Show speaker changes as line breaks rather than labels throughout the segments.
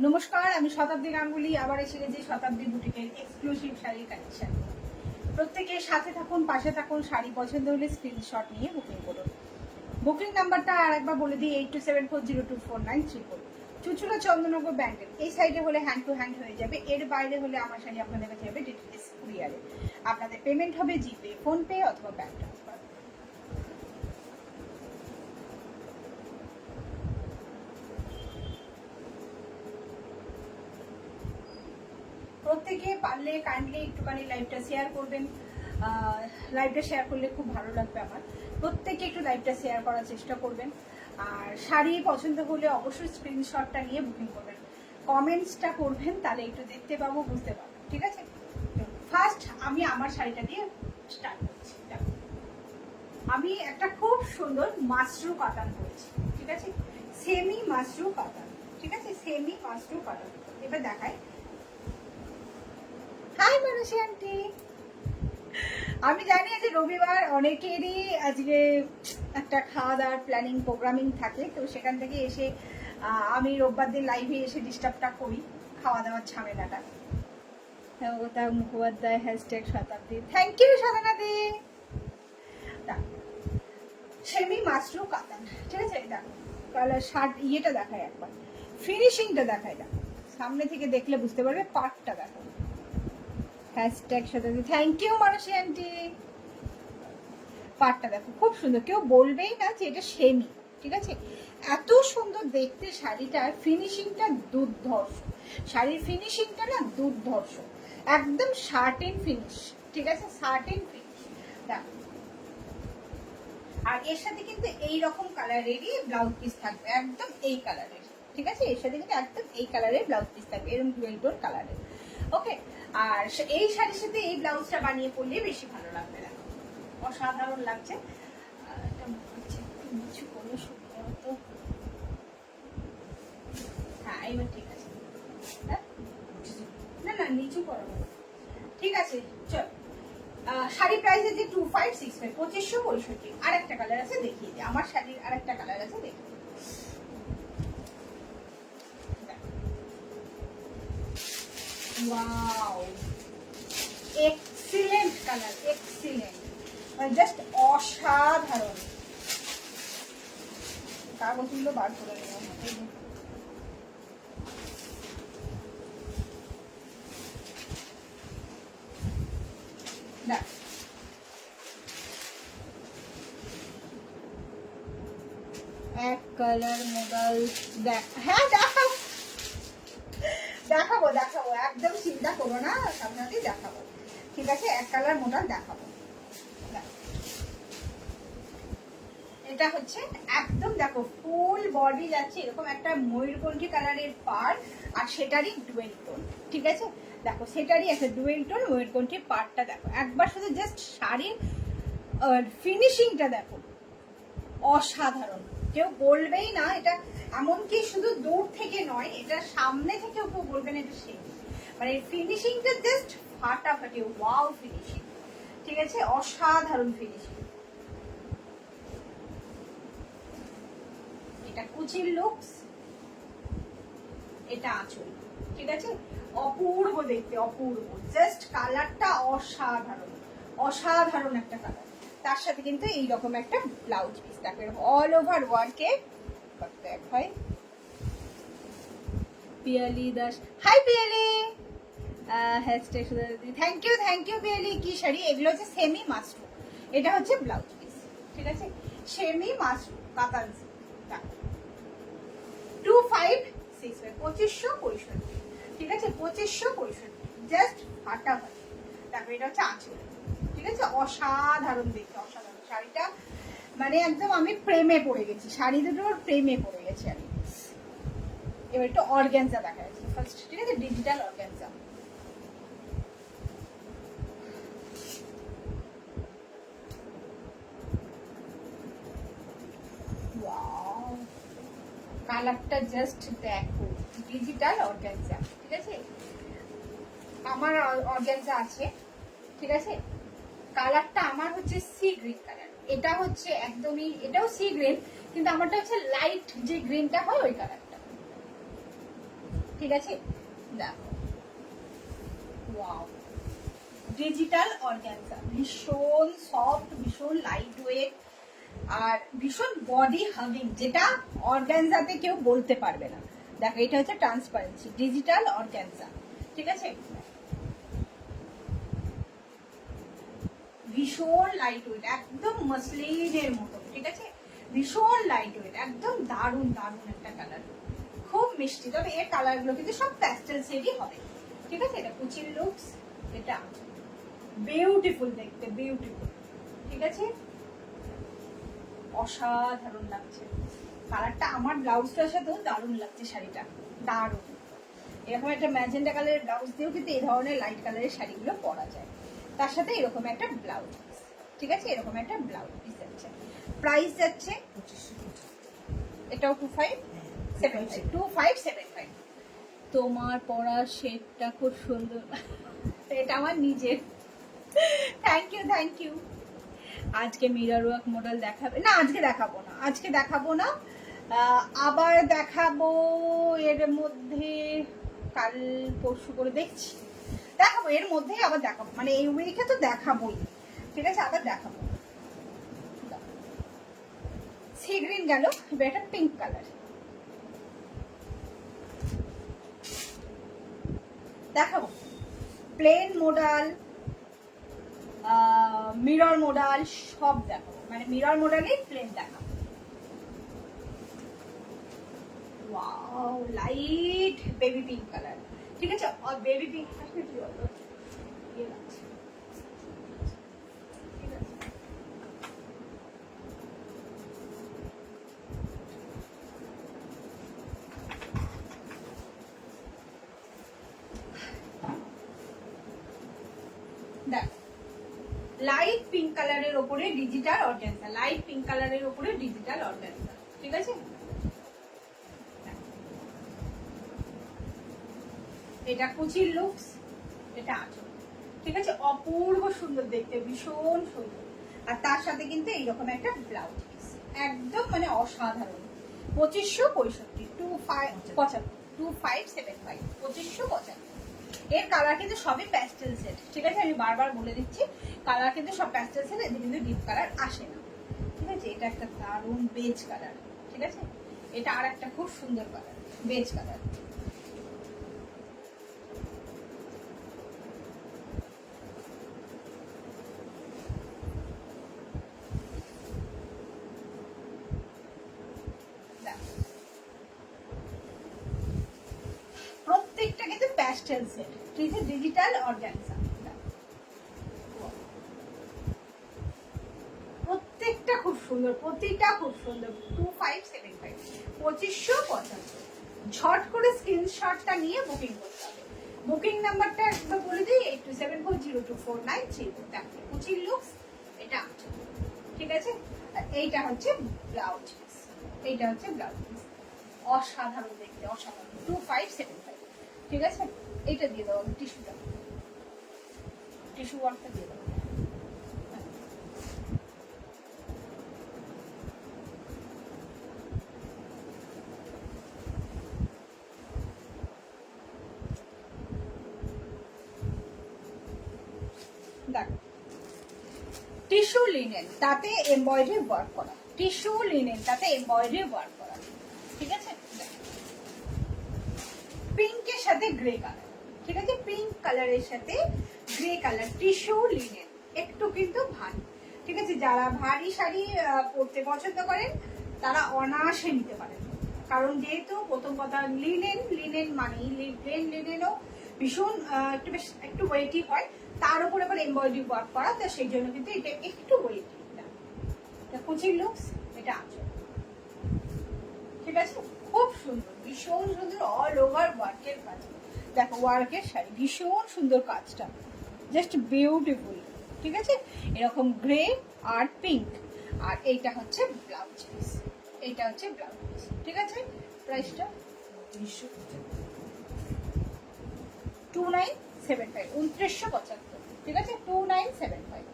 নমস্কার, আমি শতাব্দী গাঙ্গুলি আবার এসে গেছি শতাব্দী বুটিকের এক্সক্লুসিভ শাড়ির কালেকশন। প্রত্যেকের সাথে থাকুন, পাশে থাকুন। শাড়ি পছন্দ হলে স্ক্রিনশট নিয়ে বুকিং করুন। বুকিং নাম্বারটা আর একবার বলে দিই, 8274024934। চুচুড়া চন্দ্রনগর ব্যান্ডেল এই সাইডে হলে হ্যান্ড টু হ্যান্ড হয়ে যাবে, এর বাইরে হলে আমার শাড়ি আপনাদের কাছে যাবে ডিটেলস কুরিয়ারে। আপনাদের পেমেন্ট হবে জিপে, ফোনপে অথবা ব্যাংক ট্রান্সফার। প্রত্যেকে পারলে কাইন্ডলি একটুখানি লাইভটা শেয়ার করবেন। লাইভটা শেয়ার করলে খুব ভালো লাগবে আমার। প্রত্যেকে একটু লাইভটা শেয়ার করার চেষ্টা করবেন। আর শাড়ি পছন্দ হলে অবশ্যই স্ক্রিনশটটা নিয়ে বুকিং করবেন, কমেন্টসটা করবেন, তাহলে একটু দেখতে পাবো, বুঝতে পারবো। ঠিক আছে, ফার্স্ট আমি আমার শাড়িটা দিয়ে স্টার্ট করছি। আমি একটা খুব সুন্দর মাশরু কাতান করেছি, ঠিক আছে, সেমি মাশরু কাতান। ঠিক আছে, সেমি মাশরু কাতান। এবার দেখাই। হাই মানুষী আন্টি, আমি জানি যে রবিবার অনেকেরই আজকে একটা খাওয়া দাওয়ার প্ল্যানিং প্রোগ্রামিং থাকে, তো সেখান থেকে এসে আমি রোববার দিন লাইভে এসে ডিস্টার্বটা করি খাওয়া দাওয়ার ঝামেলাটা। ওটা Mukhopadhyay hashtag Shatabdi, thank you সাধনাদি। Semi Mashru কাতান, ঠিক আছে। দেখো কালার শার্ট ইয়েটা দেখায়, একবার ফিনিশিংটা দেখায়। দেখো সামনে থেকে দেখলে বুঝতে পারবে, পার্টটা দেখো। Hashtag Shatabdi, thank you Manasi aunty. পাটটা দেখো খুব সুন্দর, কেউ বলবেই না যে এটা সেমি। ঠিক আছে, এত সুন্দর দেখতে শাড়িটার ফিনিশিংটা দুর্ধর্ষ। শাড়ির ফিনিশিংটা না দুর্ধর্ষ, একদম শার্টিন ফিনিশ। ঠিক আছে, শার্টিন ফিনিশ। দেখো, আর এর সাথে কিন্তু এইরকম কালারেরই ব্লাউজ পিস থাকবে, একদম এই কালারের। ঠিক আছে, এর সাথে কিন্তু একদম এই কালারের ব্লাউজ পিস থাকবে, এরকম ডুয়েল টোন কালারের। ওকে, আর এই শাড়ির সাথে এই ব্লাউজটা বানিয়ে পরলে বেশি ভালো লাগবে। দেখো অসাধারণ লাগছে। কিছু কোনো সুবিধা হতো। হ্যাঁ, এবার ঠিক আছে। না না, নিচু করো। ঠিক আছে, চল। শাড়ি প্রাইস আছে 2565, 2565। আর একটা কালার আছে দেখিয়ে দিই, আমার শাড়ির আর একটা কালার আছে দেখিয়ে দিই। ওয়াও, এক্সিলেন্ট কালার, এক্সিলেন্ট, মানে জাস্ট অসাধারণ। কাগজগুলো বার করে নেওয়া এক কালার মোবাইল দেখ। হ্যাঁ দেখাবো দেখাবো দেখাবো, একদম চিন্তা করো না, সামনে দেখাবো। ঠিক আছে, এক কালার মোডাল দেখাবো। এটা হচ্ছে একদম দেখো ফুল বডি যাচ্ছে এরকম একটা ময়ূরকণ্ঠী কালারের পার, আর সেটারই ডুয়েল টোন। ঠিক আছে, দেখো সেটারই একটা ডুয়েল টোন ময়ূরকণ্ঠী পারটা দেখো একবার, শুধু জাস্ট শাড়ির ফিনিশিংটা দেখো, অসাধারণ। কেউ বলবেই না এটা, এমনকি শুধু দূর থেকে নয়, এটা সামনে থেকেও কেউ বলবেন এটা সেই, মানে ফিনিশিংটা জাস্ট ফাটাফাটি, ওয়াও ফিনিশিং। ঠিক আছে, অসাধারণ ফিনিশিং। এটা কুচির লুকস, এটা আঁচল। ঠিক আছে, অপূর্ব দেখতে, অপূর্ব। জাস্ট কালারটা অসাধারণ, অসাধারণ একটা কালার। তার সাথে কিন্তু এইরকম একটা ব্লাউজ পিস থাকবে অল ওভার ওয়ার্কে। হয় Piyali Das, hi Piyali, thank you thank you Piyali. কি শাড়ি এগুলো? হচ্ছে সেমি মাশরু, এটা হচ্ছে ব্লাউজ পিস। ঠিক আছে, সেমি মাশরু কাতান, 2565, 2565। ঠিক আছে, 2565, জাস্ট ফাটাফাটি। তারপরে এটা হচ্ছে আঁচল। ঠিক আছে, অসাধারণ দেখতে, অসাধারণ শাড়িটা, মানে একদম আমি প্রেমে পড়ে গেছি, শাড়ি দুটোর প্রেমে পড়ে গেছি আমি। এবার একটু অর্গ্যানজা দেখা যাচ্ছে ফার্স্ট। ঠিক আছে, ডিজিটাল অর্গ্যানজা। কালারটা জাস্ট দেখো, ডিজিটাল অর্গ্যানজা। ঠিক আছে, আমার অর্গ্যানজা আছে। ঠিক আছে, কালারটা আমার হচ্ছে সি গ্রিন কালার, এটা হচ্ছে একদমই, এটাও সি গ্রিন, কিন্তু আমারটা হচ্ছে লাইট যে গ্রিনটা হয় ওই কালারটা। ঠিক আছে, দেখো ওয়াও, ডিজিটাল অর্গানজা, ভীষণ সফট, ভীষণ লাইট ওয়েট, আর ভীষণ বডি হাগিং, যেটা অর্গানজাতে কেউ বলতে পারবে না। দেখো এটা হচ্ছে ট্রান্সপারেন্সি ডিজিটাল অর্গানজা, ঠিক আছে, ভীষণ লাইট ওয়েট, একদম মসলিনের মতো, ঠিক আছে, ভীষণ লাইট ওয়েট, একদম দারুণ দারুণ একটা কালার, খুব মিষ্টি। তবে এর কালারগুলো কিন্তু সব প্যাস্টেল শেডই হবে, ঠিক আছে। এটা কুচির লুকস, এটা বিউটিফুল দেখতে, বিউটিফুল, ঠিক আছে, অসাধারণ লাগছে কালারটা। আমার ব্লাউজটার সাথেও দারুণ লাগছে শাড়িটা, দারুণ। এরকম একটা ম্যাজেন্ডা কালারের ব্লাউজ দিয়েও কিন্তু এই ধরনের লাইট কালারের শাড়িগুলো পরা যায়, তার সাথে এরকম একটা ব্লাউজ, ঠিক আছে, এরকম একটা ব্লাউজ পিস যাচ্ছে। প্রাইস যাচ্ছে এটাও 2575। তোমার পরা শেডটা খুব সুন্দর, এটা আমার নিজের, থ্যাংক ইউ থ্যাংক ইউ। আজকে মিরর ওয়ার্ক মডেল দেখাবে না, আজকে দেখাবো না, আজকে দেখাবো না, আবার দেখাবো এর মধ্যে, কাল পরশু করে দেখছি, দেখাবো এর মধ্যেই আবার দেখাবো, মানে এই উইকে তো দেখাবোই, ঠিক আছে, আবার দেখাবো। সি গ্রিন গেল, এবার এটা পিঙ্ক কালার, দেখাবো প্লেন মোডাল, মিরর মোডাল সব দেখাবো, মানে মিরর মোডালই প্লেন দেখাবো। Wow, light baby pink colour, ঠিক আছে, আর বেবি পিঙ্ক আসলে কি বলতো ইয়ে লাগছে, ঠিক আছে। দেখ, লাইট পিঙ্ক কালারের ওপরে ডিজিটাল অর্গানজা, লাইট পিঙ্ক কালারের ওপরে ডিজিটাল অর্গানজা, ঠিক আছে। এটা কুচির লুকস, এটা আঁচল, ঠিক আছে, অপূর্ব সুন্দর দেখতে, ভীষণ সুন্দর। আর তার সাথে কিন্তু এইরকম একটা ব্লাউজ পিস, একদম মানে অসাধারণ। 2565, 2575, 2575। এর কালার কিন্তু সবই প্যাস্টেল সেট, ঠিক আছে, আমি বারবার বলে দিচ্ছি, কালার কিন্তু সব প্যাস্টেল সেট, এতে কিন্তু ডিপ কালার আসে না, ঠিক আছে। এটা একটা দারুণ বেজ কালার, ঠিক আছে, এটা আর একটা খুব সুন্দর কালার, বেজ কালার। প্রত্যেকটা কিন্তু প্যাস্টেল সেট, ঠিক আছে, ডিজিটাল অর্গানজা, প্রত্যেকটা খুব সুন্দর, প্রতিটা খুব সুন্দর। 2575, 2575। ঝট করে স্ক্রিনশটটা নিয়ে বুকিং করতে হবে। বুকিং নাম্বারটা একবার বলে দিই, 8274024930। দেখো কুচির লুকস, এটা ঠিক আছে, আর এইটা হচ্ছে ব্লাউজ পিস, এইটা হচ্ছে ব্লাউজ পিস, অসাধারণ দেখতে, অসাধারণ। 2575, ঠিক আছে। এইটা দিয়ে দাও টিস্যুটা, টিস্যু ওয়ার্কটা দিয়ে দাও। দেখো টিস্যু লিনেন, তাতে এমব্রয়ডারি ওয়ার্ক করা, টিস্যু লিনেন তাতে এমব্রয়ডারি ওয়ার্ক করা, ঠিক আছে। পিঙ্কের সাথে গ্রে কালার, ঠিক আছে, পিঙ্ক কালারের সাথে গ্রে কালার, টিস্যু লিনেন, একটু কিন্তু ভারী, ঠিক আছে। যারা ভারী শাড়ি পরতে পছন্দ করেন তারা অনায়াসে নিতে পারেন, কারণ যেহেতু প্রথম কথা লিনেন, লিনেন মানে প্লেন লিনেনও ভীষণ একটু বেশ একটু ওয়েটি হয়, তার উপর আবার এমব্রয়ডারি ওয়ার্ক করা, তো সেই জন্য কিন্তু এটা একটু ওয়েটি। এটা কুচির লুকস, এটা আঁচল, ঠিক আছে, খুব সুন্দর, ভীষণ সুন্দর, অল ওভার ওয়ার্কের কাজ। দেখো ওয়ার্কের শাড়ি, ভীষণ সুন্দর কাজটা, জাস্ট বিউটিফুল, ঠিক আছে। এরকম গ্রে আর পিঙ্ক, আর এইটা হচ্ছে ব্লাউজ পিস, এইটা হচ্ছে ব্লাউজ পিস, ঠিক আছে। প্রাইসটা 2975, 2975, ঠিক আছে, 2975।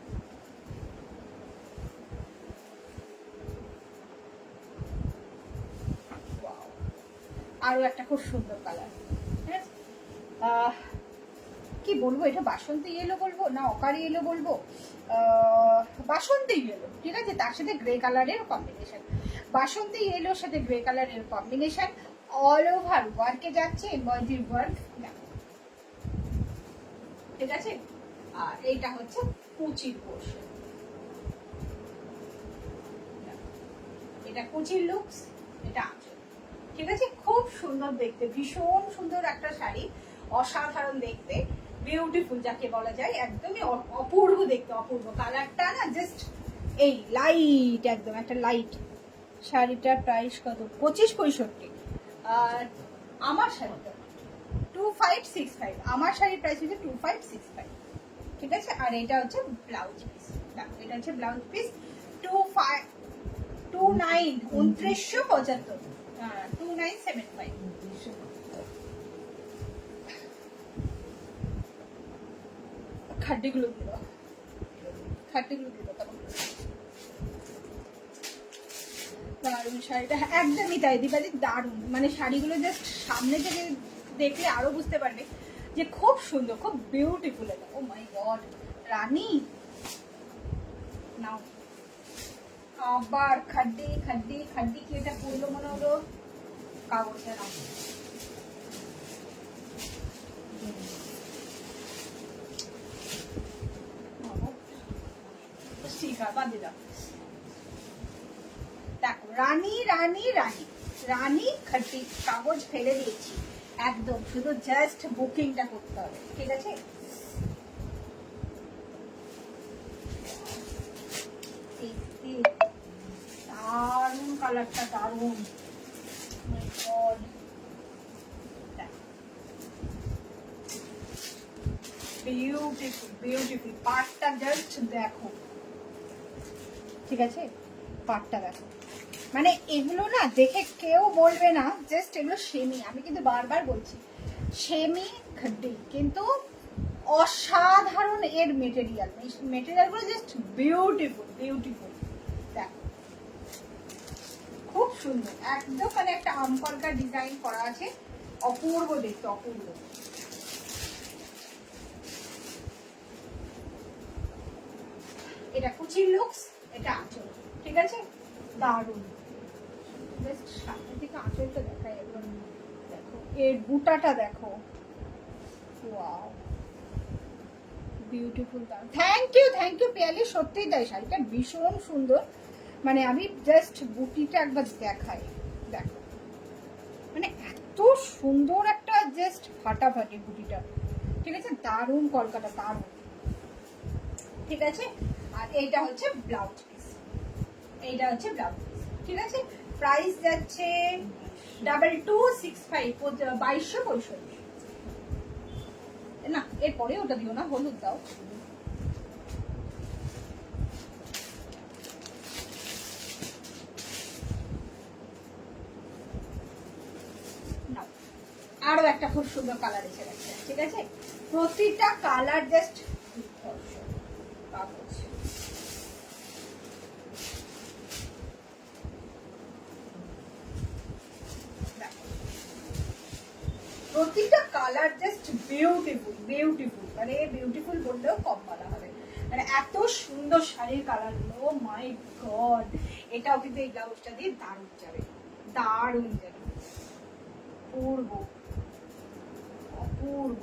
আরো একটা খুব সুন্দর কালার, কি বলবো, এটা বাসন্তী ইয়েলো বলবো না অকারি ইয়েলো বলবো, বাসন্তী ইয়েলো, ঠিক আছে, তার সাথে গ্রে কালারের কম্বিনেশন, বাসন্তী ইয়েলোর সাথে গ্রে কালারের কম্বিনেশন, অল ওভার ওয়ার্কে যাচ্ছে, এমব্রয়ডারি ওয়ার্ক, ঠিক আছে। আর এইটা হচ্ছে কুচির পোর্শন, এটা কুচির লুকস, এটা আঁচল, ঠিক আছে। খুব সুন্দর দেখতে, ভীষণ সুন্দর একটা শাড়ি, অসাধারণ দেখতে, বিউটিফুল যাকে বলা যায়, একদমই অপূর্ব দেখতে, অপূর্ব কালারটা না, জাস্ট এই লাইট, একদম একটা লাইট। শাড়িটার প্রাইস কত? 2565। আর আমার শাড়িটা 2565, আমার শাড়ির প্রাইস হচ্ছে 2565, ঠিক আছে। আর এটা হচ্ছে ব্লাউজ পিস, এটা হচ্ছে ব্লাউজ পিস, 2975, 2975। খাড্ডিগুলো দিল, খাড্ডিগুলো দিল, দারুণ শাড়িটা, একদমই তাই দীপালি, দারুণ, মানে শাড়িগুলো জাস্ট সামনে থেকে দেখলে আরো বুঝতে পারবে যে খুব সুন্দর, খুব বিউটিফুল। এটা ও মাই গড, রানী নাও, আবার খাড্ডি খাড্ডি খাড্ডি, কি এটা পড়লো মনে হলো, কাগজে নাও, ঠিক আছে বাদ দিলাম। দেখো রানী রানী রানী রানী খাড্ডি, কাগজ ফেলে দিয়েছি একদম, শুধু জাস্ট বুকিংটা করতে হবে, ঠিক আছে। দারুণ কালারটা, দারুণ, বিউটিফুল বিউটিফুল, পাটটা জাস্ট দেখো, ঠিক আছে, পাটটা দেখো, মানে এগুলো না দেখে কেউ বলবে না জাস্ট এগুলো সেমি, আমি কিন্তু বারবার বলছি সেমি খাড্ডি, কিন্তু অসাধারণ এর মেটেরিয়াল, মেটেরিয়ালগুলো জাস্ট বিউটিফুল বিউটিফুল, দেখো খুব সুন্দর, একদম মানে একটা আমকলকা ডিজাইন করা আছে, অপূর্ব দেখতে, অপূর্ব। এটা কুচির লুকস, এটা আঁচল, ঠিক আছে, দারুণ, জাস্ট সামনে থেকে আঁচলটা দেখাই একবার, দেখো এর বুটাটা দেখো, ওয়াও বিউটিফুল, দারুণ, থ্যাংক ইউ পিয়ালি, সত্যিই তাই, শাড়িটা ভীষণ সুন্দর, মানে আমি জাস্ট বুটিটা একবার দেখাই, দেখো মানে এত সুন্দর একটা জাস্ট ফাটাফাটি বুটিটা, ঠিক আছে, দারুণ কলকাতা, দারুণ, ঠিক আছে। আর এইটা হচ্ছে ব্লাউজ পিস, এইটা হচ্ছে ব্লাউজ পিস, ঠিক আছে। প্রাইস যাচ্ছে 2265, 2265, না এরপরে ওটা দিও না, হলুদ দাও, আরো একটা খুব সুন্দর কালার এসে গেছে, ঠিক আছে, প্রতিটা কালার জাস্ট কাগজ, প্রতিটা কালার জাস্ট বিউটিফুল বিউটিফুল, মানে বিউটিফুল বললেও কম বলা হবে, মানে এত সুন্দর শাড়ির কালার গুলো, ও মাই গড, এটাও কিন্তু এই ব্লাউজটা দিয়ে দারুণ যাবে, দারুণ যাবে, অপূর্ব অপূর্ব,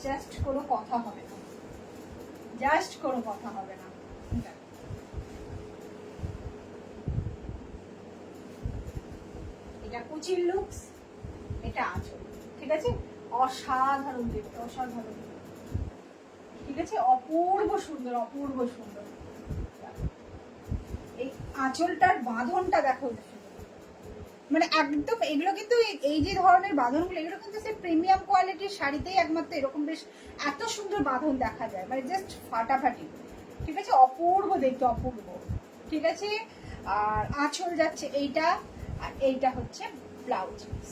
জাস্ট কোনো কথা হবে না, জাস্ট কোনো কথা হবে না। এটা কুচির লুকস, এটা আঁচল, ঠিক আছে, অসাধারণ দেখতে, অসাধারণ, ঠিক আছে, অপূর্ব সুন্দর, অপূর্ব সুন্দর, এই আঁচলটার বাঁধনটা দেখো, মানে একদম এগুলো কিন্তু এই যে ধরনের বাঁধনগুলো, এগুলো কিন্তু সে প্রিমিয়াম কোয়ালিটির শাড়িতেই একমাত্র এরকম বেশ এত সুন্দর বাঁধন দেখা যায়, মানে জাস্ট ফাটাফাটি, ঠিক আছে, অপূর্ব দেখতে, অপূর্ব, ঠিক আছে। আর আঁচল যাচ্ছে এইটা, আর এইটা হচ্ছে ব্লাউজ পিস,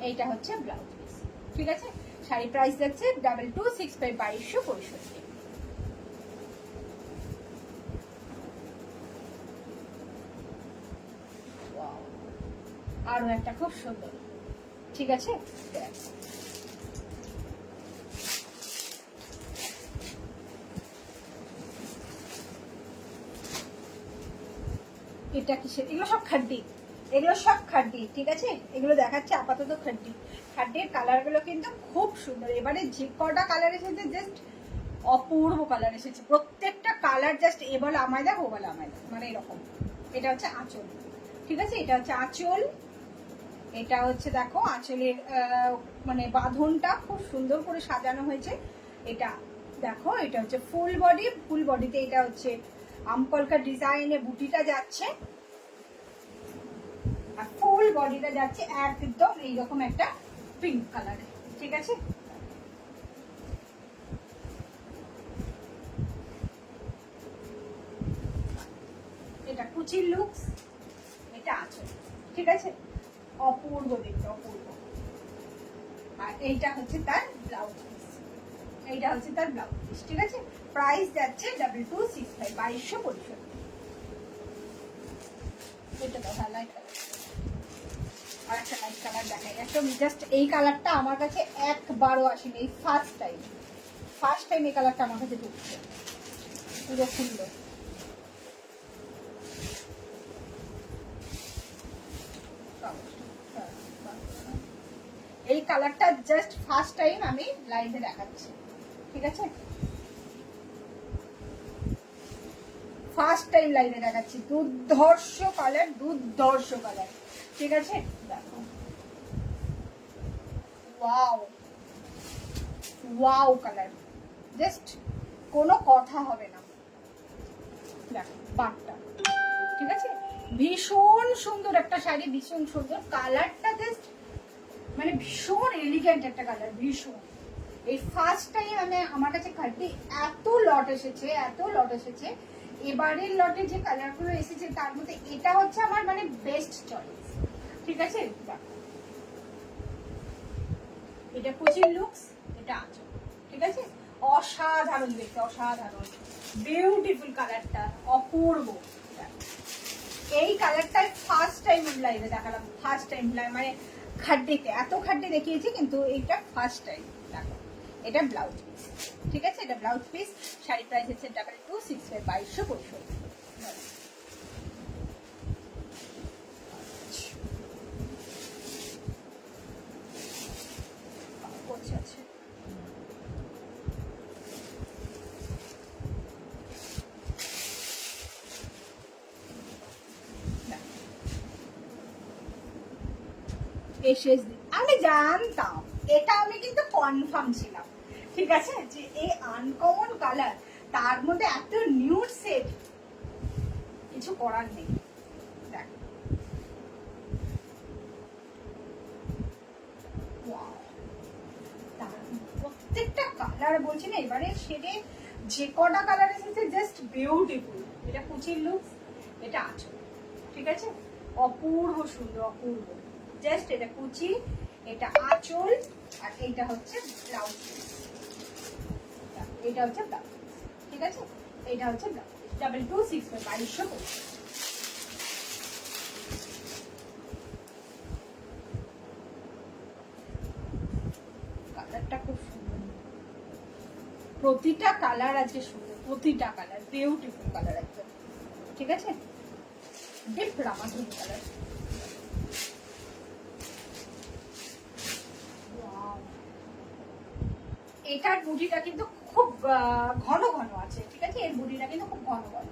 এইটা হচ্ছে ব্লাউজ পিস, ঠিক আছে। শাড়ি প্রাইস যাচ্ছে 2265, 2265। আরো একটা খুব সুন্দর, ঠিক আছে, এটা কিসের, এগুলো সব খাড্ডি, এগুলো সব খাড্ডি, ঠিক আছে, এগুলো দেখাচ্ছে আপাতত খাড্ডি। খাড্ডির কালার গুলো কিন্তু খুব সুন্দর। এবারে যে কটা কালার এসেছে জাস্ট অপূর্ব কালার এসেছে, প্রত্যেকটা কালার জাস্ট এ বলে আমায় দেখ, ও বলে আমায় দেখ, মানে এরকম। এটা হচ্ছে আঁচল, ঠিক আছে, এটা হচ্ছে আঁচল। এটা হচ্ছে দেখো আঁচলের মানে বাঁধনটা খুব সুন্দর করে সাজানো হয়েছে। এটা দেখো, এটা হচ্ছে ফুল বডি, ফুল বডিতে এটা হচ্ছে আমকলকা ডিজাইনে বুটিটা যাচ্ছে, আর ফুল বডিটা যাচ্ছে একদম এইরকম একটা পিঙ্ক কালারে, ঠিক আছে। এটা কুচির লুকস, এটা আঁচল, ঠিক আছে, অপূর্ব দেখতে, অপূর্ব। আর এইটা হচ্ছে তার ব্লাউজ পিস, এইটা হচ্ছে তার ব্লাউজ পিস, ঠিক আছে। প্রাইস যাচ্ছে 2265, 2265। এটা তো লাইট কালার, আর একটা লাইট কালার দেখাই একদম জাস্ট। এই কালারটা আমার কাছে একবারও আসেনি, এই ফার্স্ট টাইম, ফার্স্ট টাইম এই কালারটা আমার কাছে ঢুকছে, পুরো খুললো। এই কালারটা জাস্ট ফার্স্ট টাইম আমি লাইভে দেখাচ্ছি, ঠিক আছে, ফার্স্ট টাইম লাইভে দেখাচ্ছি। দুর্ধর্ষ কালার, দুর্ধর্ষ কালার, ঠিক আছে। দেখো, ওয়াও ওয়াও কালার, জাস্ট কোনো কথা হবে না। দেখো পাটটা, ঠিক আছে, ভীষণ সুন্দর একটা শাড়ি, ভীষণ সুন্দর কালারটা, জাস্ট মানে ভীষণ এলিগেন্ট একটা কালার, ভীষণ। এই ফার্স্ট টাইম আমি আমার কাছে খাটি এত লট এসেছে, এত লট এসেছে। এবারের লটে যে কালারগুলো এসেছে তার মধ্যে এটা হচ্ছে আমার মানে বেস্ট চয়েস, ঠিক আছে। এটা কুচির লুকস, এটা আঁচল, ঠিক আছে, অসাধারণ দেখতে, অসাধারণ বিউটিফুল কালারটা, অপূর্ব। এই কালারটা ফার্স্ট টাইম লাইভে দেখালাম, ফার্স্ট টাইম মানে খাড্ডিতে, এত খাড্ডি দেখিয়েছি কিন্তু এইটা ফার্স্ট টাইম দেখো। এটা ব্লাউজ পিস, ঠিক আছে, এটা ব্লাউজ পিস। শাড়ি প্রাইস হচ্ছে 2265, 2265। আমি জানতাম, এটা আমি কিন্তু কনফার্ম ছিলাম, ঠিক আছে, যে এই আনকমন কালার তার মধ্যে এত নিউড সেট, কিছু করার নেই। দেখ প্রত্যেকটা কালার বলছি না, এবারে শেডে যে কটা কালার এসেছে জাস্ট বিউটিফুল। এটা কুচির লুকস, এটা আঁচল, ঠিক আছে, অপূর্ব সুন্দর, অপূর্ব। জাস্ট এটা কুচি, এটা আঁচল, আর এইটা হচ্ছে ব্লাউজ পিস, এটা হচ্ছে ব্লাউজ পিস, ঠিক আছে, এইটা হচ্ছে ব্লাউজ পিস। 2265, 2265। কালারটা খুব সুন্দর, প্রতিটা কালার আছে সুন্দর, প্রতিটা কালার বিউটিফুল কালার একদম, ঠিক আছে, ডিপ রামাধুন কালার। এটার বুটিটা কিন্তু খুব ঘন ঘন আছে, ঠিক আছে, এর বুটিটা কিন্তু খুব ঘন ঘন।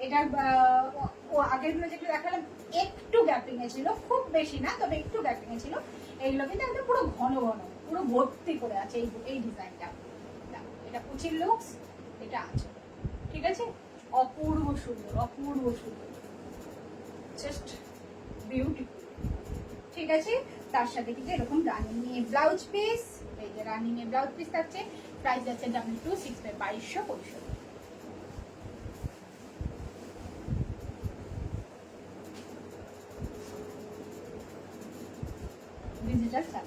এটার আগের গুলো যেগুলো দেখালাম একটু গ্যাপিং এ ছিল, খুব বেশি না, তবে একটু গ্যাপিং এ ছিল। এইগুলো কিন্তু একদম পুরো ঘন ঘন, পুরো ভর্তি করে আছে এই ডিজাইনটা। এটা কুচির লুকস, এটা আছে, ঠিক আছে, অপূর্ব সুন্দর, অপূর্ব সুন্দর, জাস্ট বিউটিফুল, ঠিক আছে। তার সাথে কিন্তু এরকম রানি নিয়ে ব্লাউজ পিস, এই যে রানি নিয়ে ব্লাউজ পিস আছে। প্রাইস আছে 2265, 2265। ডিজিটাল চাল,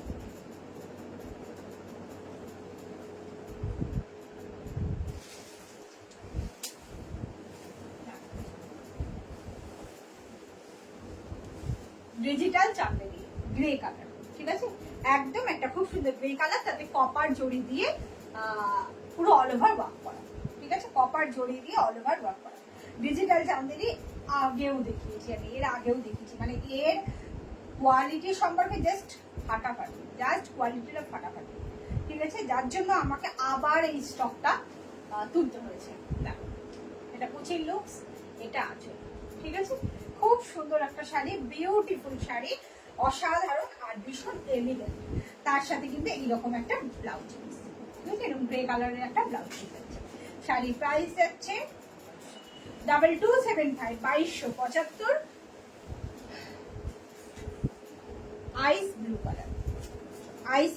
ডিজিটাল চান্দেরি গ্রে কালার, ঠিক আছে, একদম একটা খুব সুন্দর গ্রে কালার, তাতে কপার জড়ি দিয়ে পুরো অল ওভার ওয়ার্ক করা, ঠিক আছে, কপার জড়ি দিয়ে অল ওভার ওয়ার্ক করা। ডিজিটাল চান্দেরি আগেও দেখিয়েছি আমি, এর আগেও দেখিয়েছি, মানে এর কোয়ালিটি সম্পর্কে জাস্ট ফাটাফাটি, জাস্ট কোয়ালিটিটা ফাটাফাটি, ঠিক আছে, যার জন্য আমাকে আবার এই স্টকটা তুলতে হয়েছে। দেখো এটা কুচির লুকস, এটা আছে, ঠিক আছে, খুব সুন্দর একটা শাড়ি, বিউটিফুল শাড়ি, অসাধারণ আর ভীষণ এলিগেন্ট। তার সাথে কিন্তু এইরকম একটা ব্লাউজ পিস, ঠিক আছে, এরকম গ্রে কালারের একটা ব্লাউজ পিস আছে। শাড়ি প্রাইস যাচ্ছে 2275, 2275, আইস ব্লু কালার, আইস,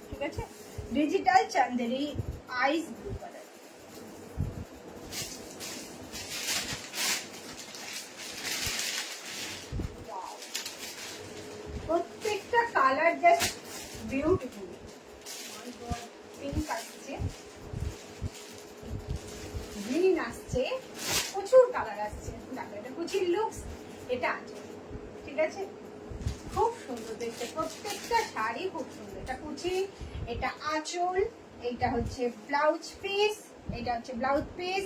ঠিক আছে, ডিজিটাল চান্দেরি আইস ব্লু কালার। প্রত্যেকটা কালার জাস্ট বিউটিফুল। পিঙ্ক আসছে, গ্রিন আসছে, প্রচুর কালার আসছে। দেখো এটা কুচির লুকস, এটা আছে, ঠিক আছে, খুব সুন্দর দেখতে, প্রত্যেকটা শাড়ি খুব সুন্দর। এটা কুচি, এটা আঁচল, এইটা হচ্ছে ব্লাউজ পিস, এটা হচ্ছে ব্লাউজ পিস,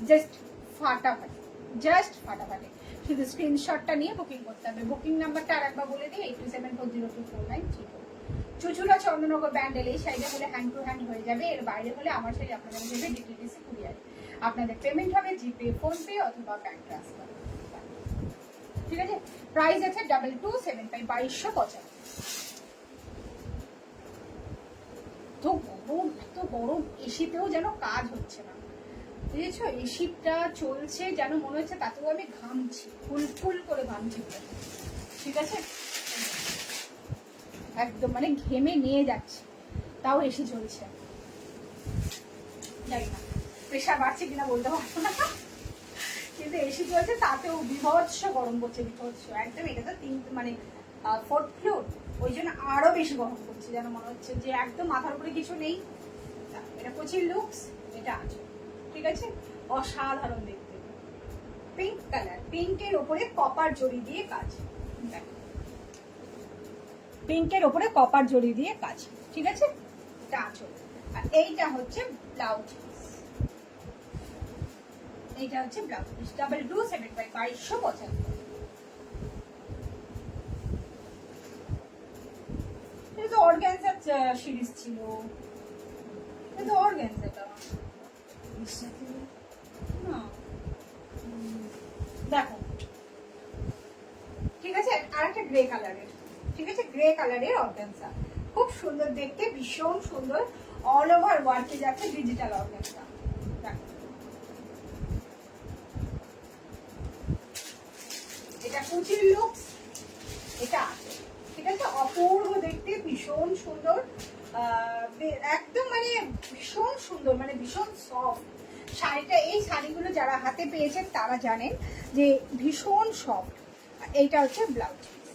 জাস্ট ফাটাফাটি, জাস্ট ফাটাফাটি। শুধু স্ক্রিনশটটা নিয়ে বুকিং করতে হবে। বুকিং নাম্বারটা আর একবার বলে দিই, 8274024934। চুচুড়া চন্দ্রনগর ব্যান্ডেল, এই শাড়িটা হলে হ্যান্ড টু হ্যান্ড হয়ে যাবে। এর বাইরে হলে আমার শাড়ি আপনাদের দেবে ডিটিডিসি কুরিয়ার। আপনাদের পেমেন্ট হবে জিপে, ফোনপে অথবা ব্যাংক ট্রান্সফার, ঠিক আছে। প্রাইস আছে 2275, 2275। তো গরম, এত গরম, এসিতেও যেন কাজ হচ্ছে না, বুঝেছো, এসিটা চলছে যেন মনে হচ্ছে তাতেও আমি ঘামছি, ফুল করে ঘামছি, ঠিক আছে, একদম মানে ঘেমে নিয়ে যাচ্ছে, তাও এসি চলছে। জানি না প্রেশার বাড়ছে কিনা বলতে পারবো না, কিন্তু এসি চলছে তাতেও বিভৎস গরম করছে, বিভৎস একদম। এটা তো মানে 4th ফ্লোর, ওই জন্য আরো বেশি গরম করছে, যেন মনে হচ্ছে যে একদম মাথার উপরে কিছু নেই। এটা কুচির লুকস, এটা আছে, ঠিক আছে, অসাধারণ দেখতে। পিঙ্ক কালার, পিঙ্কের ওপরে কপার জড়ি দিয়ে কাজ, পিঙ্কের ওপরে কপার জড়ি দিয়ে কাজ, ঠিক আছে, এটা আছে। আর এইটা হচ্ছে ব্লাউজ পিস, এইটা হচ্ছে ব্লাউজ পিস, 2275, 2275। এটা তো অর্গানজার সিরিজ ছিল, এটা তো অর্গানজাটা না, দেখো, ঠিক আছে, আর একটা গ্রে কালারের, ঠিক আছে, গ্রে কালারের অর্গানজা, খুব সুন্দর দেখতে, ভীষণ সুন্দর, অল ওভার ওয়ার্কে যাচ্ছে, ডিজিটাল অর্গানজা। এটা কুচির লুকস, এটা আছে, ঠিক আছে, অপূর্ব দেখতে, ভীষণ সুন্দর, একদম মানে ভীষণ সুন্দর, মানে ভীষণ সফট শাড়িটা। এই শাড়িগুলো যারা হাতে পেয়েছেন তারা জানেন যে ভীষণ সফট। এইটা হচ্ছে ব্লাউজ পিস,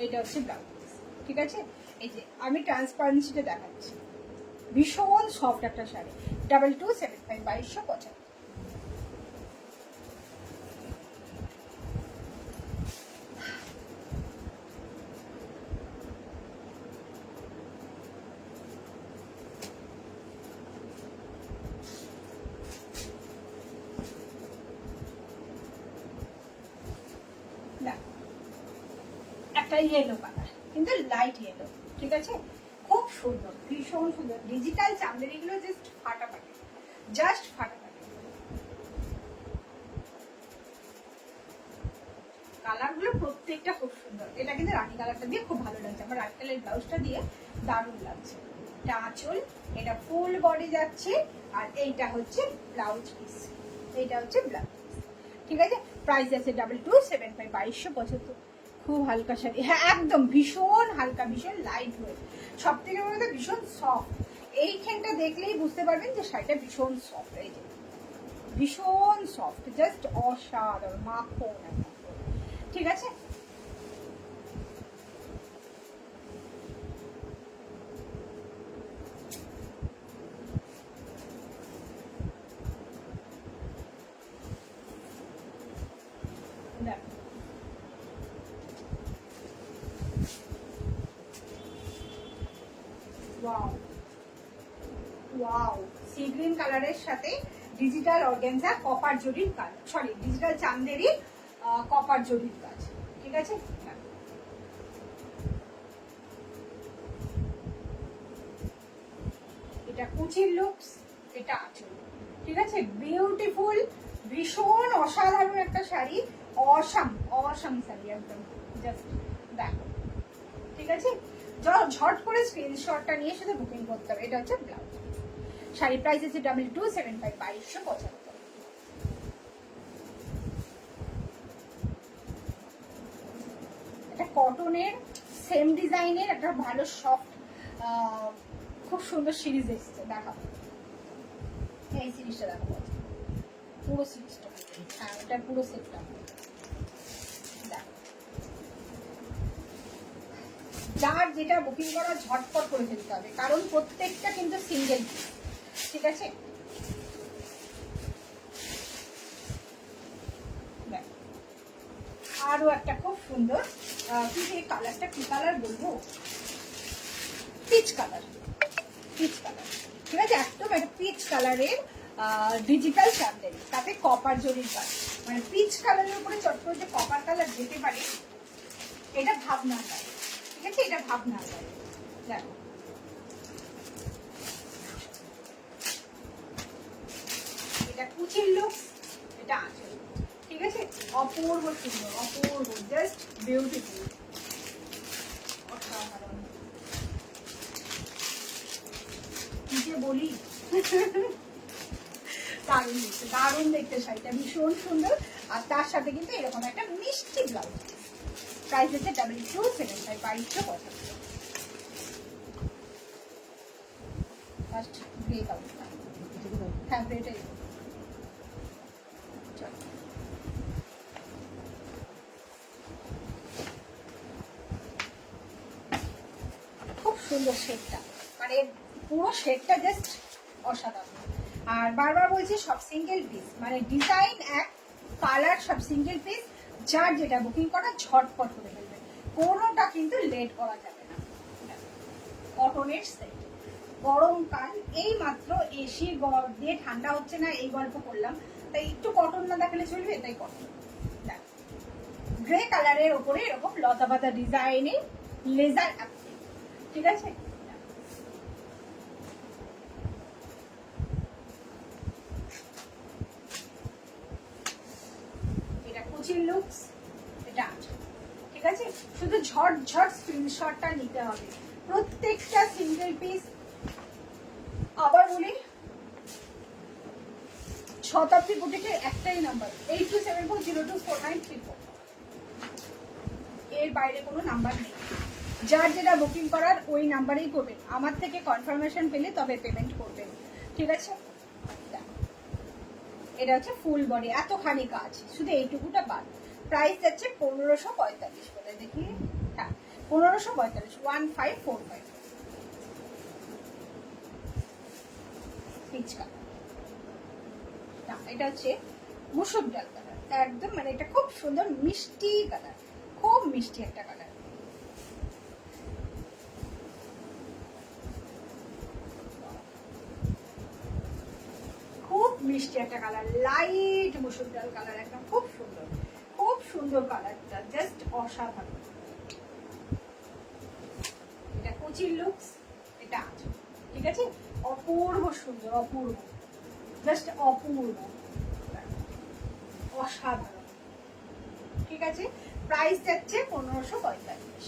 এইটা হচ্ছে ব্লাউজ পিস, ঠিক আছে, এই যে আমি ট্রান্সপারেন্সিটা দেখাচ্ছি, ভীষণ সফট একটা শাড়ি, 2275, 2275। একটা ইয়েলো কালার, কিন্তু লাইট ইয়েলো, ঠিক আছে, খুব সুন্দর, ভীষণ সুন্দর। ডিজিটাল চান্দেরি গুলো জাস্ট ফাটাফাটি, জাস্ট ফাটাফাটি। কালার গুলো প্রত্যেকটা খুব সুন্দর। এটা কিন্তু রানী কালারটা দিয়ে খুব ভালো লাগছে, আমার রানী কালার ব্লাউজটা দিয়ে দারুণ লাগছে। এটা আঁচল, এটা ফুল বডি যাচ্ছে, আর এইটা হচ্ছে ব্লাউজ পিস, এইটা হচ্ছে ব্লাউজ পিস, ঠিক আছে। প্রাইস আছে 2275, 2275। খুব হালকা শাড়ি, হ্যাঁ একদম ভীষণ হালকা, ভীষণ লাইট ওয়েট, সব থেকে বলতে ভীষণ সফট। এইখানটা দেখলেই বুঝতে পারবেন যে শাড়িটা ভীষণ সফট, এই যে ভীষণ সফট, জাস্ট অসাধারণ, মাখন, ঠিক আছে। ওয়াও ওয়াও, সি গ্রিন কালারের সাথে ডিজিটাল অর্গানজা কপার জরির কাজ, সরি ডিজিটাল চান্দেরি কপার জরির কাজ, ঠিক আছে। এটা কুচির লুকস, এটা আঁচল, ঠিক আছে। বিউটিফুল, ভীষণ অসাধারণ একটা শাড়ি, অসাম অসাম শাড়ি একদম, জাস্ট দেখো, ঠিক আছে। ঝট করে স্ক্রিনশটটা নিয়ে সাথে বুকিং করতে হবে। এটা হচ্ছে ব্লাউজ। শাড়ি প্রাইস আছে 2275, 2275। এটা কটনের সেম ডিজাইনের একটা ভালো সফট খুব সুন্দর সিরিজ এসেছে, দেখাবো এই সিরিজটা, দেখাবো পুরো সিরিজটা। হ্যাঁ, এটা পুরো সেটটা যার যেটা বুকিং করা ঝটপট করে ফেলতে হবে, কারণ প্রত্যেকটা কিন্তু সিঙ্গেল পিস, ঠিক আছে। আরো একটা খুব সুন্দর, কিন্তু এই কালারটা কি কালার বলবো, পিচ কালার, পিচ কালার, ঠিক আছে। একদম একটা পিচ কালারের ডিজিটাল চান্দেরি, তাতে কপার জরির কাজ, মানে পিচ কালারের উপরে চট করে যে কপার কালার যেতে পারে, এটা ভাবনা কালার, ঠিক আছে। এটা ভাবনা কালার, দেখো এটা কুচির লুকস, এটা আঁচল, ঠিক আছে। অপূর্ব সুন্দর, অপূর্ব, জাস্ট বিউটিফুল, অসাধারণ, কি যে বলি। দারুণ দেখতে, দারুণ দেখতে শাড়িটা, ভীষণ সুন্দর। আর তার সাথে কিন্তু এরকম একটা মিষ্টি ব্লাউজ। প্রাইস হচ্ছে 2275, 2275। ফার্স্ট গ্রে কালারটা, হ্যাঁ গ্রেটাই, খুব সুন্দর শেডটা, মানে পুরো শেডটা জাস্ট অসাধারণ। আর বারবার বলছি সব সিঙ্গেল পিস, মানে ডিজাইন এক, কালার সব সিঙ্গেল পিস, যার যেটা বুকিং করা ঝটপট করে ফেলবে, কোনোটা কিন্তু লেট করা যাবে না। কটনের সেট, গরমকাল, এই মাত্র এসি দিয়ে ঠান্ডা হচ্ছে না এই গল্প করলাম, তাই একটু কটন না দেখালে চলবে, তাই কটন। গ্রে কালারের ওপরে এরকম লতা পাতা ডিজাইনে লেজার অ্যাপ্লিক, ঠিক আছে। এটা কুচির লুকস, এটা আঁচল, ঠিক আছে। শুধু ঝট ঝট স্ক্রিনশটটা নিতে হবে, প্রত্যেকটা সিঙ্গেল পিস। আবার বলি, শতাব্দী বুটিকের একটাই নাম্বার, 8274024934, এর বাইরে কোনো নাম্বার নেই। যার যেটা বুকিং করার ওই নাম্বারেই করবেন, আমার থেকে কনফার্মেশন পেলে তবে পেমেন্ট করবেন, ঠিক আছে। এটা হচ্ছে ফুল বডি, এতখানি কাজ, শুধু এইটুকুটা বাদ। প্রাইস যাচ্ছে 1545 বলে, দেখি, হ্যাঁ 1545, 1545। পিচ কালার, না এটা হচ্ছে মুসুর ডাল কালার, একদম মানে এটা খুব সুন্দর মিষ্টি কালার, খুব মিষ্টি একটা কালার। খুব মিষ্টি একটা কালার, লাইট মুসুর ডাল কালার, একদম খুব সুন্দর, খুব সুন্দর কালারটা, জাস্ট অসাধারণ। এটা কুচির লুকস, এটা আঁচল, ঠিক আছে। অপূর্ব সুন্দর, অপূর্ব, জাস্ট অপূর্ব, অসাধারণ, ঠিক আছে। প্রাইস যাচ্ছে 1545।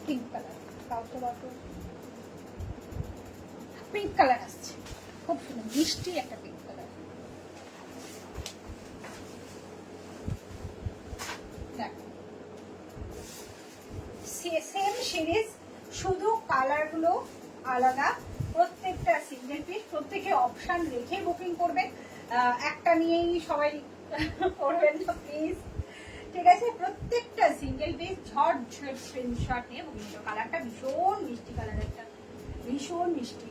পিঙ্ক কালার, পিঙ্ক কালার আসছে, খুব সুন্দর মিষ্টি একটা পিঙ্ক কালার। দেখো সেম সিরিজ, শুধু কালার গুলো আলাদা, প্রত্যেকটা সিঙ্গেল পিস, প্রত্যেকে অপশন রেখে বুকিং করবেন, একটা নিয়েই সবাই করবেন না প্লিজ, ঠিক আছে। প্রত্যেকটা সিঙ্গেল পিস ঝট ঝট স্ক্রিনশট নিয়ে বুকিং করো। কালারটা ভীষণ মিষ্টি কালার, একটা ভীষণ মিষ্টি।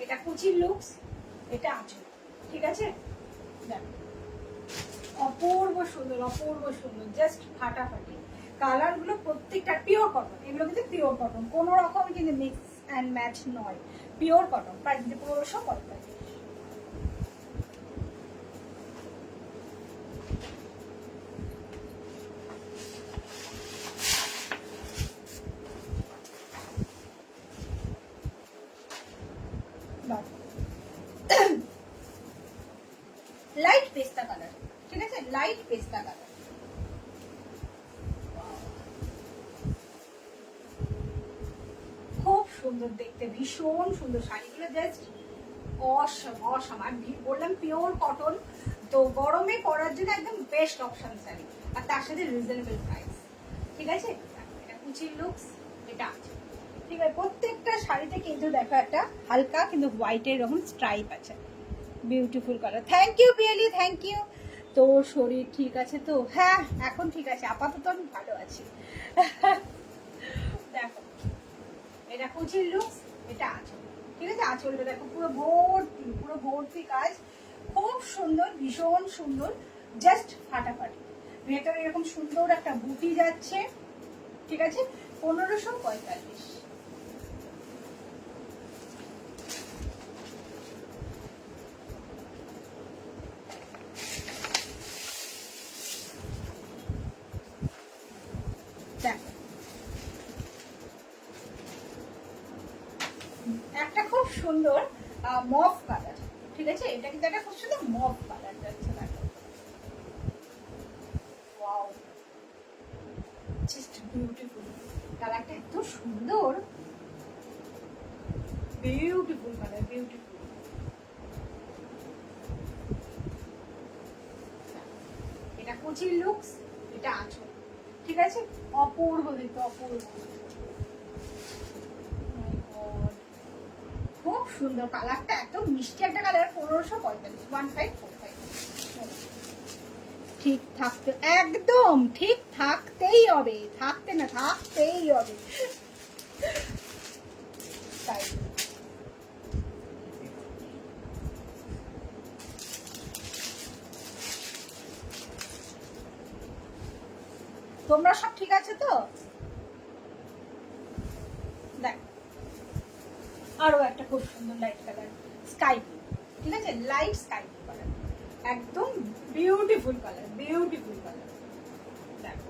এটা কুচির লুকস, এটা আঁচল, ঠিক আছে। দেখো অপূর্ব সুন্দর, অপূর্ব সুন্দর, জাস্ট ফাটাফাটি। কালারগুলো প্রত্যেকটা পিওর কটন, এগুলো কিন্তু পিওর কটন, কোনো রকম কিন্তু মিক্স অ্যান্ড ম্যাচ নয়, পিওর কটন। প্রাইস কিন্তু 1550। লাইট পেস্তা কালার, ঠিক আছে, লাইট পেস্তা কালার। খুব সুন্দর দেখতে, ভীষণ সুন্দর শাড়িগুলো, জাস্ট অসম অসম। আর বললাম পিওর কটন, তো গরমে পরার জন্য একদম বেস্ট অপশন শাড়ি, আর তার সাথে রিজনেবল প্রাইস। ঠিক আছে, এটা কুচির লুকস, এটা আছে। ঠিক আছে, প্রত্যেকটা শাড়িতে কিন্তু দেখো একটা হালকা কিন্তু হোয়াইটের এরকম স্ট্রাইপ আছে, beautiful colour. Thank you Piyali, thank you. তোর শরীর ঠিক আছে তো? হ্যাঁ এখন ঠিক আছে, আপাতত আমি ভালো আছি। দেখো এটা কুচির লুকস, এটা আঁচল। ঠিক আছে, আঁচলটা দেখো পুরো ভর্তি, পুরো ভর্তি কাজ, খুব সুন্দর, ভীষণ সুন্দর, জাস্ট ফাটাফাটি। ভেতরে এরকম সুন্দর একটা বুটি যাচ্ছে। ঠিক আছে, 1545। দেখো একটা খুব সুন্দর মফ কালার। ঠিক আছে, এটা কিন্তু একটা খুব সুন্দর মফ কালার যাচ্ছে। দেখো ওয়াও, জাস্ট বিউটিফুল কালারটা, এত সুন্দর, বিউটিফুল কালার, বিউটিফুল। এটা কুচির লুকস, এটা আঁচল। ঠিক আছে, অপূর্ব দেখতে, অপূর্ব, খুব সুন্দর কালারটা, এত মিষ্টি একটা কালার। 1545, 1545। ঠিক থাকতে, একদম ঠিক থাকতেই হবে, থাকতে না থাকতেই হবে তাই। তোমরা সব ঠিক আছে তো? দেখ আরো একটা খুব সুন্দর লাইট কালার, স্কাই ব্লু। ঠিক আছে, লাইট স্কাই ব্লু কালার, একদম বিউটিফুল কালার, বিউটিফুল কালার। দেখো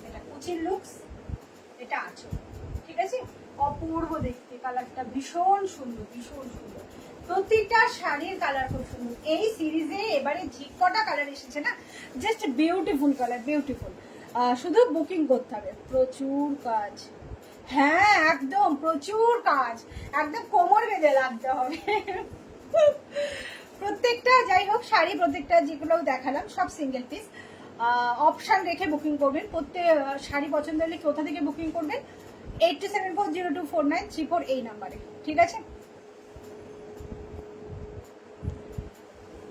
এটা কুচির লুকস, এটা আঁচল। ঠিক আছে, অপূর্ব দেখতে, কালারটা ভীষণ সুন্দর, ভীষণ সুন্দর। প্রতিটা শাড়ির কালার খুব সুন্দর। এই সিরিজে এবারে যে কটা কালার এসেছে না, জাস্ট বিউটিফুল কালার, বিউটিফুল। শুধু বুকিং করতে হবে, প্রচুর কাজ। হ্যাঁ একদম প্রচুর কাজ, একদম কোমর বেঁধে লাগতে হবে। প্রত্যেকটা যাই হোক শাড়ি, প্রত্যেকটা যেগুলো দেখালাম সব সিঙ্গেল পিস, অপশান রেখে বুকিং করবেন। প্রত্যেক শাড়ি পছন্দ হলে কোথা থেকে বুকিং করবেন? 8274024934 এই নাম্বারে। ঠিক আছে,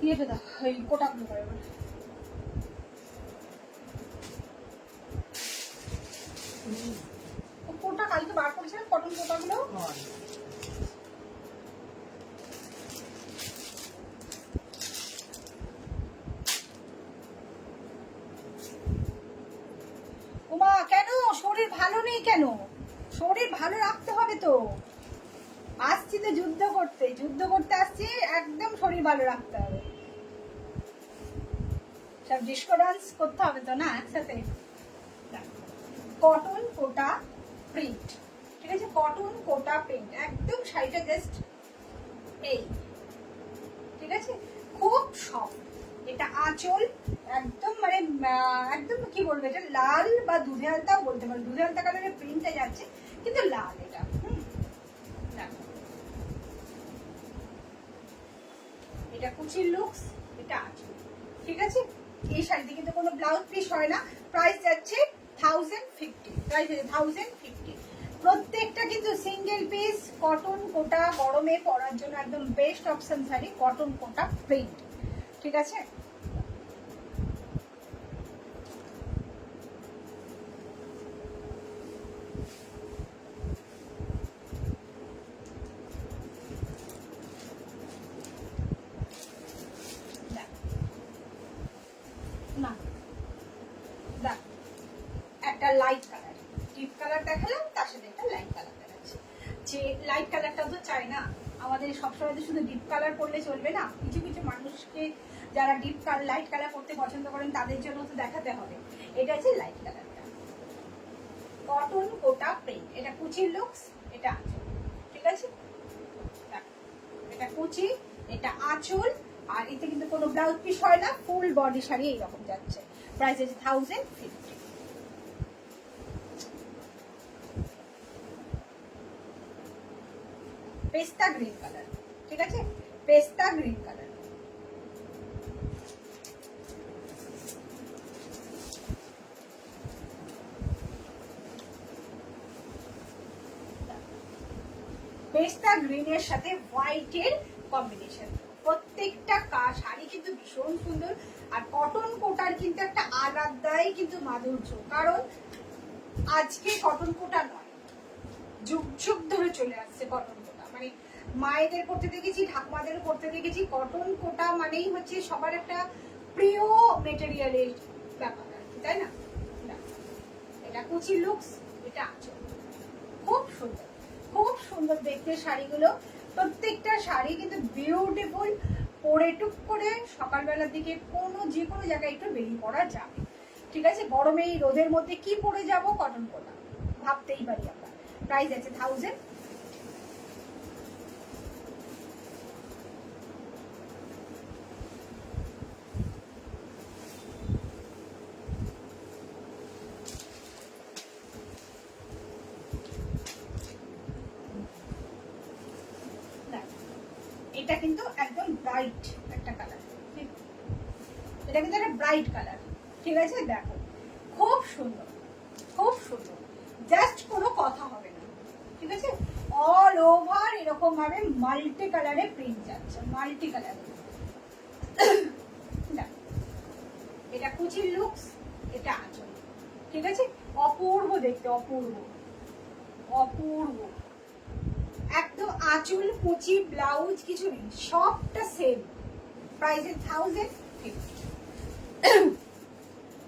ইয়েটা দাও, এই কোটাগুলো করে কোটা কালকে বার করেছিলাম, কটন কোটাগুলো। ওমা কেন, শরীর ভালো নেই কেন? শরীর ভালো রাখতে হবে তো, আসছি তো যুদ্ধ করতে, যুদ্ধ করতে আসছি, একদম শরীর ভালো রাখতে হবে। সব ডিসকোডান্স করতে হবে তো না একসাথে। কটন কোটা প্রিন্ট, ঠিক আছে, কটন কোটা প্রিন্ট, একদম শাড়িটা জাস্ট এই। ঠিক আছে, খুব সফট। এটা আঁচল, একদম মানে একদম কি বলবো, এটা লাল বা দুধে আলতাও বলতে পারো, দুধে আলতা কালারের প্রিন্টটা যাচ্ছে কিন্তু লাল এটা। এটা কুচির লুকস, এটা আঁচল। ঠিক আছে, এই শাড়িতে কিন্তু কোনো ব্লাউজ পিস হয় না। প্রাইস যাচ্ছে 1050, প্রাইস আছে 1050। প্রত্যেকটা কিন্তু সিঙ্গেল পিস, কটন কোটা, গরমে পরার জন্য একদম বেস্ট অপশন শাড়ি, কটন কোটা প্রিন্ট। ঠিক আছে, একটা লাইট কালার, ডিপ কালার দেখালাম, তার সাথে একটা লাইট কালার দেখাচ্ছি। যে লাইট কালারটা তো চাই না আমাদের সবসময়, তো শুধু ডিপ কালার করলে চলবে না, কিছু কিছু মানুষকে যারা ডিপ কালার লাইট কালার করতে পছন্দ করেন তাদের জন্য তো দেখাতে হবে। এটা হচ্ছে লাইট কালারটা, কটন কোটা প্রিন্ট, এটা কুচির লুকস, এটা আঁচল, ঠিক আছে? এটা কুচি, এটা আঁচল, আর এতে কিন্তু কোনো ব্লাউজ পিস হয় না, ফুল বডি শাড়ি এইরকম যাচ্ছে। প্রাইস আছে 1050। পেস্তা গ্রিন কালার, ঠিক আছে? পেস্তা গ্রিন কালার, পেস্তা গ্রিনের সাথে হোয়াইটের কম্বিনেশন। প্রত্যেকটা শাড়ি কিন্তু ভীষণ সুন্দর, আর কটন কোটার কিন্তু একটা আলাদাই কিন্তু মাধুর্য, কারণ আজকে কটন কোটা নয়, যুগ যুগ ধরে চলে আসছে কটন কোটা। মানে মায়েদের করতে দেখেছি, ঠাকুমাদের করতে দেখেছি, কটন কোটা মানেই হচ্ছে সবার একটা প্রিয় মেটেরিয়ালের ব্যাপার, তাই না? এটা কুচি লুকস, এটা আঁচল, খুব সুন্দর, খুব সুন্দর দেখতে শাড়িগুলো। প্রত্যেকটা শাড়ি কিন্তু বিউটিফুল, পরে টুক করে সকালবেলার দিকে যে কোনো জায়গায় একটু বেরিয়ে পড়া যাবে, ঠিক আছে? গরমে এই রোদের মধ্যে কি পরে যাব, কটন কোটা ভাবতেই পারি আমরা। প্রাইস আছে 1000। এটা কিন্তু একদম ব্রাইট একটা কালার, এটা কিন্তু একটা ব্রাইট কালার, ঠিক আছে? দেখো খুব সুন্দর, খুব সুন্দর, জাস্ট কোনো কথা হবে না, ঠিক আছে? অল ওভার এরকম ভাবে মাল্টি কালারে প্রিন্ট যাচ্ছে, মাল্টি কালারে। এটা কুচির লুকস, এটা আঁচল, ঠিক আছে? অপূর্ব দেখতে, অপূর্ব, অপূর্ব একদম। আঁচল, কুচি, ব্লাউজ কিছু নেই, সবটা সেম। প্রাইস 1050।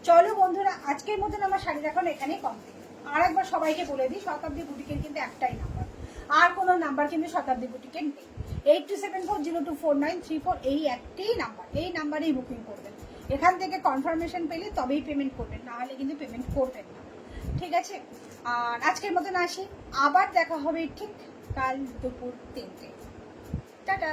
চলো বন্ধুরা, আজকের মতন আমার শাড়ি দেখানো এখানে কমপ্লিট। আর একবার সবাইকে বলে দিই, শতাব্দী বুটিকের কিন্তু একটাই নাম্বার, আর কোনো নাম্বার কিন্তু শতাব্দী বুটিকের নেই। 8274024934 এই একটাই নাম্বার, এই নাম্বারেই বুকিং করবেন। এখান থেকে কনফার্মেশন পেলে তবেই পেমেন্ট করবেন, না হলে কিন্তু পেমেন্ট করবেন না, ঠিক আছে? আর আজকের মতন আসি, আবার দেখা হবে ঠিক কাল দুপুর 3টে। টাটা।